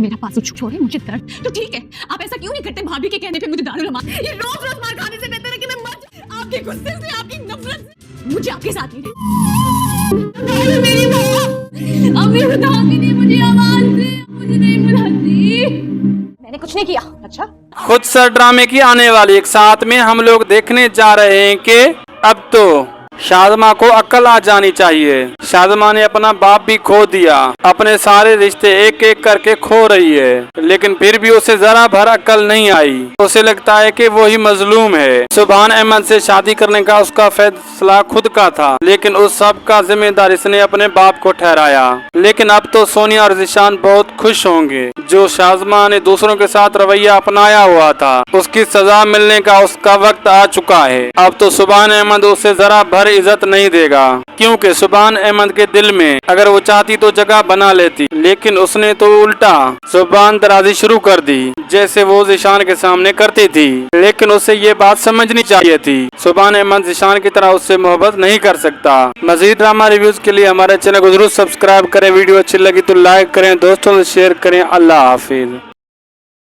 मेरा पासू छोड़े मुझे दर्द तो ठीक है, आप ऐसा क्यों नहीं करते भाभी के कहने पे मुझे दारू लगा। ये रोज रोज मार खाने से बेहतर है कि मैं मर जाऊं आपके गुस्से से, आपकी नफरत से। मुझे आपके साथ नहीं मेरी माँ अभी बताती नहीं मुझे आवाज से, मुझे नहीं बुलाती। मैंने कुछ नहीं किया। अच्छा खुद सर ड्रामे की आने वाली एक साथ में हम लोग देखने जा रहे हैं कि अब तो शादमा को अक्ल आ जानी चाहिए। शादमा ने अपना बाप भी खो दिया, अपने सारे रिश्ते एक एक करके खो रही है, लेकिन फिर भी उसे जरा भर अक्ल नहीं आई। उसे लगता है कि वो ही मजलूम है। सुभान अहमद से शादी करने का उसका फैसला खुद का था, लेकिन उस सब का जिम्मेदार इसने अपने बाप को ठहराया। लेकिन अब तो सोनिया और ज़ीशान बहुत खुश होंगे। जो शादमा ने दूसरों के साथ रवैया अपनाया हुआ था, उसकी सजा मिलने का उसका वक्त आ चुका है। अब तो सुभान अहमद उसे जरा भर इज्जत नहीं देगा, क्योंकि सुभान अहमद के दिल में अगर वो चाहती तो जगह बना लेती, लेकिन उसने तो उल्टा जुबान दराजी शुरू कर दी, जैसे वो ज़ीशान के सामने करती थी। लेकिन उसे ये बात समझनी चाहिए थी, सुभान अहमद ज़ीशान की तरह उससे मोहब्बत नहीं कर सकता। मजीद ड्रामा रिव्यूज के लिए हमारे चैनल को जरूर सब्सक्राइब करें। वीडियो अच्छी लगी तो लाइक करें, दोस्तों से शेयर करें। अल्लाह हाफिज।